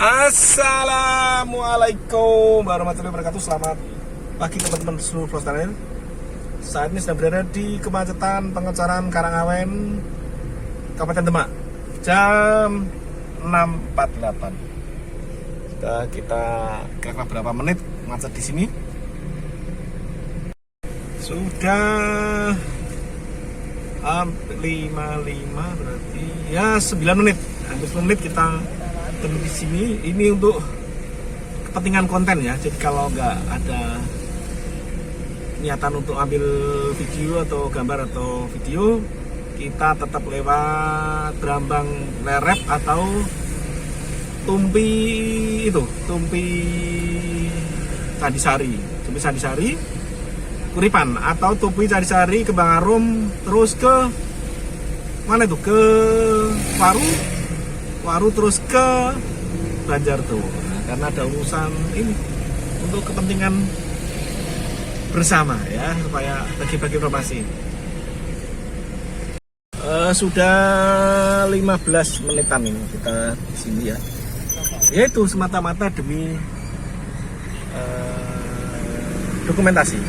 Assalamualaikum warahmatullahi wabarakatuh. Selamat pagi teman-teman seluruh pelestarian. Saat ini sedang berada di kemacetan Pengecoran Karangawen, Kabupaten Demak. Jam 6.48. Kita kira-kira berapa menit macet di sini? Sudah 55 berarti ya 9 menit. Hampir 10 menit kita di sini. Ini untuk kepentingan konten ya. Jadi kalau nggak ada niatan untuk ambil video atau gambar atau video, kita tetap lewat Brambang Lerep atau Tumpi Candisari, Kuripan, atau Tumpi Candisari ke Bangarum, terus ke mana itu, ke Waru terus ke Banjarto. Nah, karena ada urusan ini untuk kepentingan bersama ya, supaya bagi-bagi informasi. Sudah 15 menitan ini kita di sini ya. Yaitu semata-mata demi dokumentasi.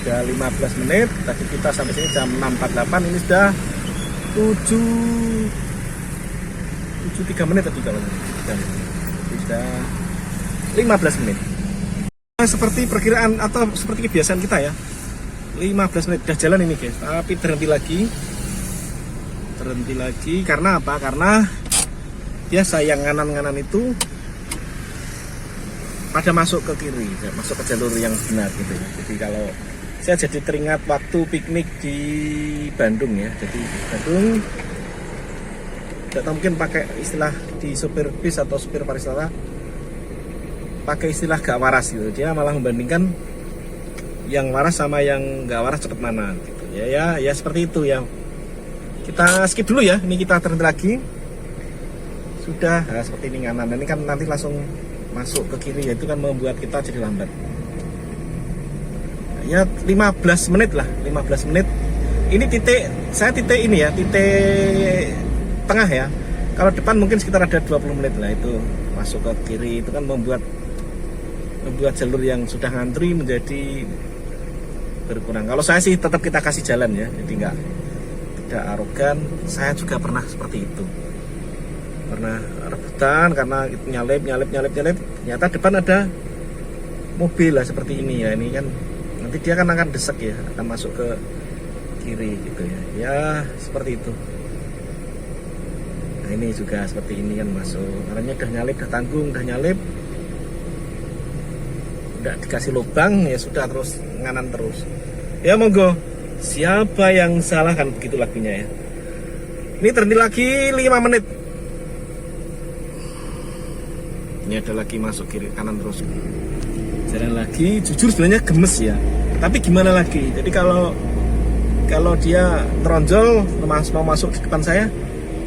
Sudah 15 menit, tadi kita sampai sini jam 6.48, ini sudah 7.3 menit tadi kalau sudah 15 menit. Seperti perkiraan atau seperti kebiasaan kita ya, 15 menit udah jalan ini guys, tapi terhenti lagi karena apa? Karena biasa yang nganan-nganan itu pada masuk ke kiri, masuk ke jalur yang benar gitu ya. Jadi kalau saya jadi teringat waktu piknik di Bandung ya. Jadi di Bandung tidak tahu, mungkin pakai istilah di supir bis atau supir pariwisata pakai istilah gak waras gitu. Dia malah membandingkan yang waras sama yang gak waras cepet mana gitu. Ya seperti itu ya. Kita skip dulu ya. Ini kita terhenti lagi. Sudah seperti ini kanan. Ini kan nanti langsung masuk ke kiri ya, itu kan membuat kita jadi lambat. Ya 15 menit lah, 15 menit. Ini titik ini ya, titik tengah ya. Kalau depan mungkin sekitar ada 20 menit lah itu masuk ke kiri. Itu kan membuat jalur yang sudah ngantri menjadi berkurang. Kalau saya sih tetap kita kasih jalan ya, jadi tidak arogan. Saya juga pernah seperti itu, pernah rebutan karena nyalip. Ternyata depan ada mobil lah seperti ini ya. Ini kan nanti dia kan akan desek ya, akan masuk ke kiri gitu ya. Ya seperti itu. Nah ini juga seperti ini kan masuk. Karena udah nyalip, udah tanggung, udah nyalip, udah dikasih lubang ya sudah, terus nganan terus. Ya monggo, siapa yang salah kan begitu lagunya ya. Ini terhenti lagi 5 menit. Ini ada lagi masuk kiri kanan terus. Jalan lagi, jujur sebenarnya gemes ya. Tapi gimana lagi? Jadi kalau dia teronjol mau masuk di depan saya,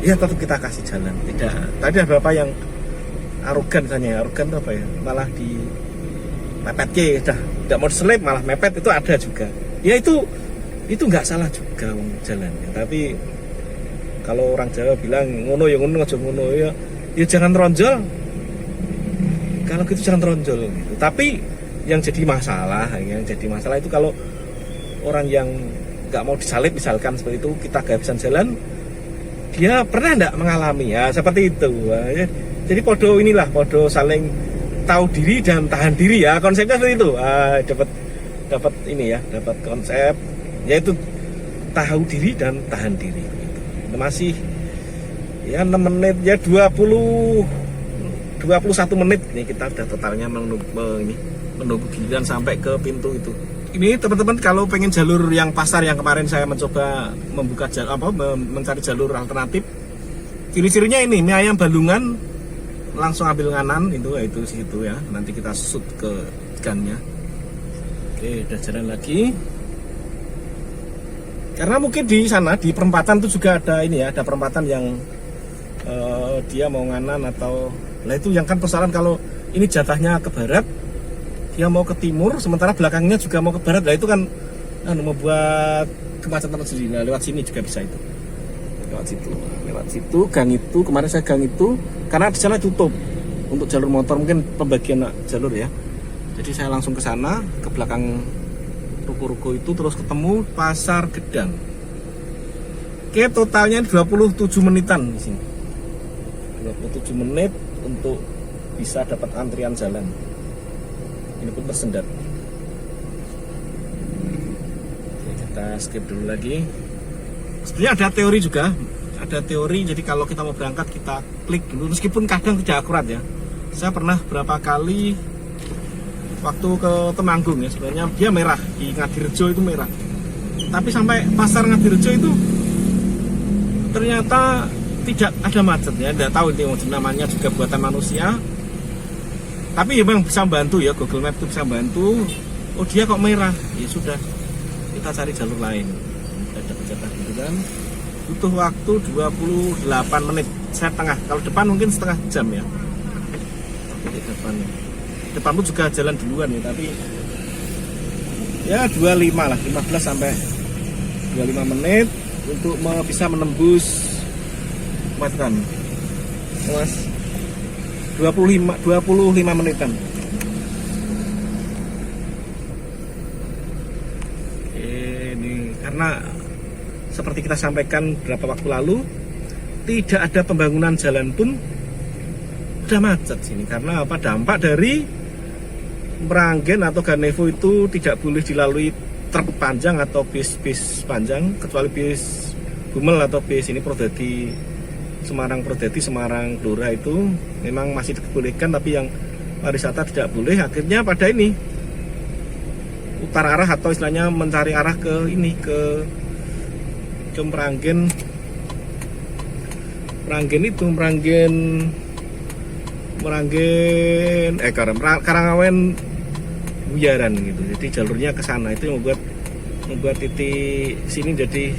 ya tetap kita kasih jalan. Tidak. Tadi ada beberapa yang arogan misalnya. Arogan itu apa ya? Malah di mepet ya, tidak mau diselip malah mepet, itu ada juga. Ya itu nggak salah juga jalan ya. Tapi kalau orang Jawa bilang ngono ya ngono, aja ngono ya jangan teronjol. Kalau gitu jangan teronjol gitu. Tapi yang jadi masalah itu kalau orang yang nggak mau disalip misalkan seperti itu, kita kehabisan jalan, dia pernah enggak mengalami ya seperti itu ya. Jadi podo saling tahu diri dan tahan diri ya, konsepnya seperti itu. Dapat ini ya, dapat konsep yaitu tahu diri dan tahan diri gitu. Masih ya 6 menit ya, 21 menit nih kita udah totalnya menunggu giliran sampai ke pintu itu. Ini teman-teman kalau pengen jalur yang pasar yang kemarin saya mencoba mencari jalur alternatif, ciri-cirinya ini mie ayam Balungan, langsung ambil kanan itu situ ya. Nanti kita shoot ke gannya. Oke, udah jalan lagi. Karena mungkin di sana di perempatan itu juga ada ini ya, ada perempatan yang dia mau nganan atau lah, itu yang kan persoalan kalau ini jatahnya ke barat, dia mau ke timur, sementara belakangnya juga mau ke barat. Nah itu kan membuat kemacetan sendiri. Nah, lewat sini juga bisa itu. lewat situ gang itu. Kemarin saya gang itu karena di sana tutup untuk jalur motor, mungkin pembagian jalur ya. Jadi saya langsung ke sana, ke belakang ruko-ruko itu, terus ketemu Pasar Gedang. Oke, totalnya 27 menitan di sini. 27 menit untuk bisa dapat antrian jalan. Ini pun tersendat. Oke, kita skip dulu lagi. Sebenarnya ada teori juga, jadi kalau kita mau berangkat kita klik dulu, meskipun kadang tidak akurat ya. Saya pernah berapa kali waktu ke Temanggung ya, sebenarnya dia merah, di Ngadirejo itu merah, tapi sampai pasar Ngadirejo itu ternyata tidak ada macet ya. Tidak tahu ini namanya juga buatan manusia, tapi ya memang bisa membantu ya, Google Map itu bisa membantu. Oh dia kok merah, ya sudah kita cari jalur lain. Ada pencetah gitu kan, butuh waktu 28 menit setengah, kalau depan mungkin setengah jam ya. Di depan pun juga jalan duluan ya, tapi ya 25 lah, 15 sampai 25 menit untuk bisa menembus kemacetan. Mas 25 menitan. Ini karena seperti kita sampaikan beberapa waktu lalu, tidak ada pembangunan jalan pun udah macet sini. Karena apa? Dampak dari Meranggen atau Ganevo itu tidak boleh dilalui truk panjang atau bis panjang, kecuali bis Gumel atau bis ini Prodadi Semarang Blora itu memang masih dibolehkan, tapi yang pariwisata tidak boleh. Akhirnya pada ini putar arah atau istilahnya mencari arah ke ini ke Meranggen Karangawen Buyaran gitu. Jadi jalurnya ke sana, itu yang membuat titik sini jadi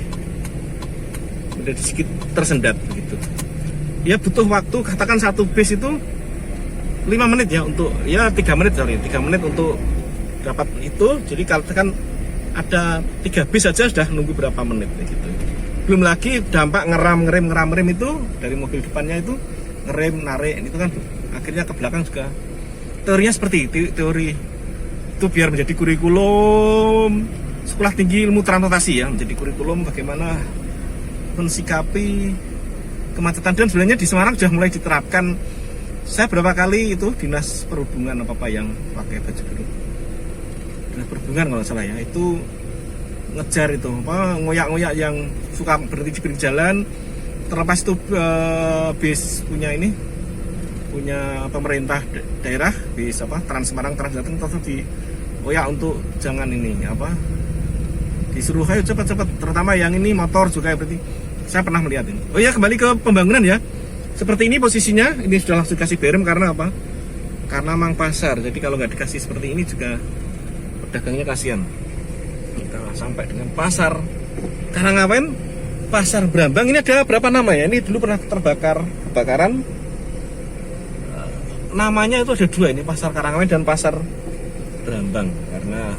sedikit tersendat gitu. Ya butuh waktu, katakan satu bis itu 5 menit ya, untuk ya 3 menit untuk dapat itu. Jadi kalau kan ada 3 bis saja sudah nunggu berapa menit gitu. Belum lagi dampak ngerem itu dari mobil depannya itu, ngerem narik itu kan akhirnya ke belakang juga. Teorinya seperti teori itu biar menjadi kurikulum sekolah tinggi ilmu transportasi ya, menjadi kurikulum bagaimana mensikapi kemacetan. Dan sebenarnya di Semarang sudah mulai diterapkan. Saya berapa kali itu dinas perhubungan apa yang pakai baju biru, dinas perhubungan kalau salah ya, itu ngejar itu ngoyak-ngoyak yang suka berhenti di pinggir jalan. Terlepas itu bis punya pemerintah daerah, bis Trans Semarang, Trans Jateng, tetap ngoyak untuk jangan disuruh ayo cepat-cepat, terutama yang ini motor juga berarti. Saya pernah melihat ini. Oh ya, kembali ke pembangunan ya. Seperti ini posisinya, ini sudah langsung dikasih berem karena apa? Karena mang pasar. Jadi kalau nggak dikasih seperti ini juga pedagangnya kasihan. Kita sampai dengan pasar Karangawen, Pasar Brambang. Ini ada berapa nama ya? Ini dulu pernah kebakaran. Namanya itu ada 2 ini, Pasar Karangawen dan Pasar Brambang. Karena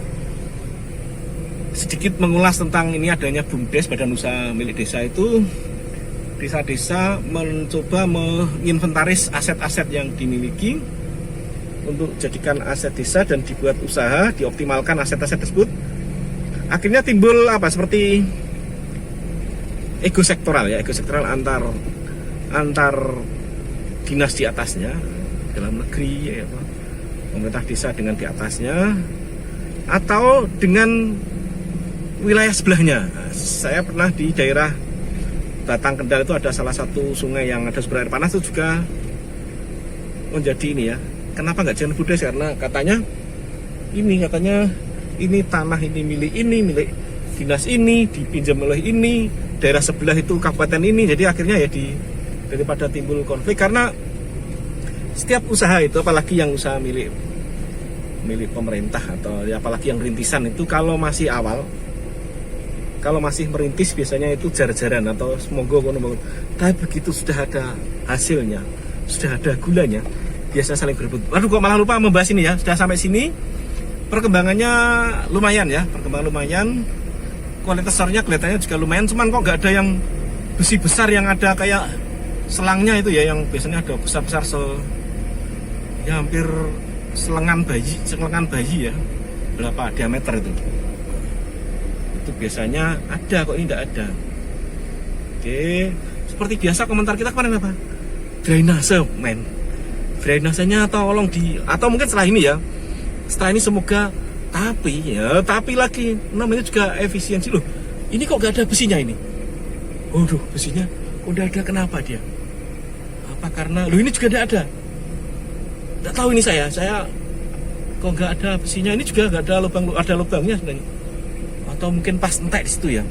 sedikit mengulas tentang ini adanya BUMDes, Badan Usaha Milik Desa itu, desa-desa mencoba menginventaris aset-aset yang dimiliki untuk jadikan aset desa dan dibuat usaha, dioptimalkan aset-aset tersebut. Akhirnya timbul seperti ego sektoral antar dinas di atasnya, dalam negeri ya, pemerintah desa dengan di atasnya, atau dengan wilayah sebelahnya. Saya pernah di daerah Batang Kendal itu ada salah satu sungai yang ada sumber air panas, itu juga menjadi ini ya. Kenapa nggak jalan BUMDes? Karena katanya ini tanah ini milik dinas ini, dipinjam oleh ini, daerah sebelah itu kabupaten ini. Jadi akhirnya ya daripada timbul konflik, karena setiap usaha itu, apalagi yang usaha milik pemerintah atau ya, apalagi yang rintisan itu, kalau masih awal, kalau masih merintis biasanya itu jar-jaran atau semoga. Tapi begitu sudah ada hasilnya, sudah ada gulanya, biasa saling berebut. Waduh, kok malah lupa membahas ini ya. Sudah sampai sini, perkembangannya lumayan ya, kualitas sornya kelihatannya juga lumayan. Cuman kok nggak ada yang besi besar yang ada kayak selangnya itu ya, yang biasanya ada besar-besar ya hampir selengan bayi ya, berapa diameter itu biasanya ada, kok ini tidak ada. Oke, seperti biasa komentar kita kemarin apa? Drainase, men. Drainasenya tolong atau mungkin setelah ini ya. Setelah ini semoga, tapi lagi namanya juga efisiensi loh. Ini kok gak ada besinya ini? Waduh, besinya udah ada, kenapa dia? Apa karena ini juga tidak ada? Tidak tahu ini saya kok nggak ada besinya. Ini juga nggak ada lubangnya sebenarnya. Atau mungkin pas entek di situ ya.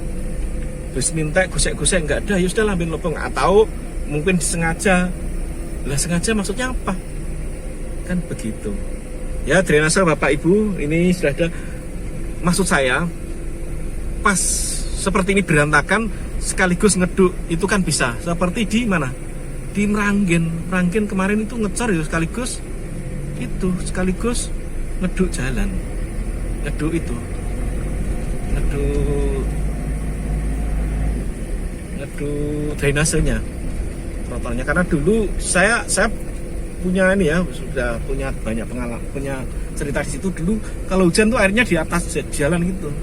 Terus minta gosek-gosek nggak ada, ya sudah lah ambil lubang. Atau mungkin disengaja. Lah sengaja maksudnya apa? Kan begitu. Ya drainase Bapak Ibu ini sudah ada. Maksud saya pas seperti ini berantakan sekaligus ngeduk itu kan bisa. Seperti di mana? Di Meranggen kemarin itu ngecor ya sekaligus ngeduk jalan, ngeduk drainasenya, trotoarnya. Karena dulu saya punya ini ya, sudah punya banyak pengalaman, punya cerita di situ. Dulu kalau hujan tuh airnya di atas jalan gitu.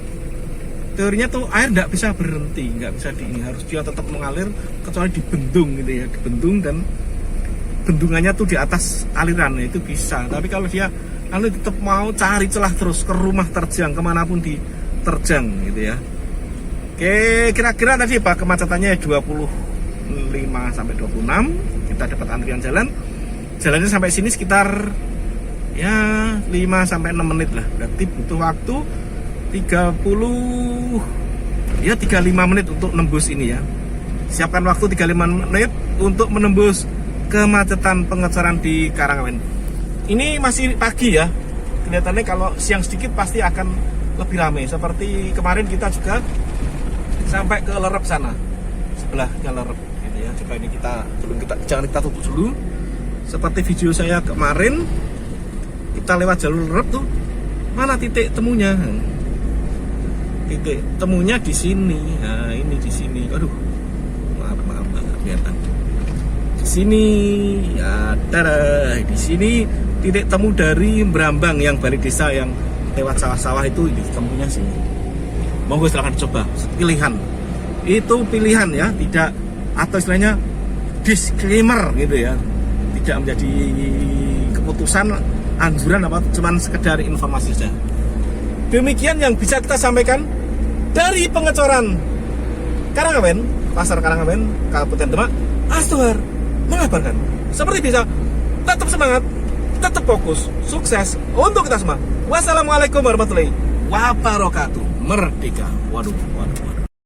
Teorinya tuh air nggak bisa berhenti, nggak bisa harus dia tetap mengalir kecuali dibendung gitu ya, dibendung dan bendungannya tuh di atas aliran, itu bisa. Tapi kalau dia tetap mau cari celah terus ke rumah terjang, kemanapun diterjang gitu ya. Oke, kira-kira tadi Pak kemacetannya 25 sampai 26. Kita dapat antrian jalannya sampai sini sekitar ya 5 sampai 6 menit lah. Berarti butuh waktu 35 menit untuk nembus ini ya. Siapkan waktu 35 menit untuk menembus kemacetan pengecoran di Karangawen. Ini masih pagi ya. Kelihatannya kalau siang sedikit pasti akan lebih ramai. Seperti kemarin kita juga sampai ke Lerep sana, sebelahnya Lerep gitu ya. Coba ini jangan kita tutup dulu. Seperti video saya kemarin, kita lewat jalur Lerep tuh, mana titik temunya? Titik temunya di sini. Nah, ini di sini. Aduh, maaf kelihatan. Di sini, ya, di sini titik temu dari Brambang yang balik desa yang lewat sawah-sawah itu, di temunya sini. Monggo silahkan coba, pilihan. Itu pilihan ya, tidak, atau istilahnya disclaimer gitu ya. Tidak menjadi keputusan, anjuran apa, cuman sekedar informasi saja. Demikian yang bisa kita sampaikan dari pengecoran Karangawen, Pasar Karangawen, Kabupaten Demak. Astuhar mengabarkan seperti biasa, tetap semangat, tetap fokus, sukses untuk kita semua. Wassalamualaikum warahmatullahi wabarakatuh. Merdeka. Waduh.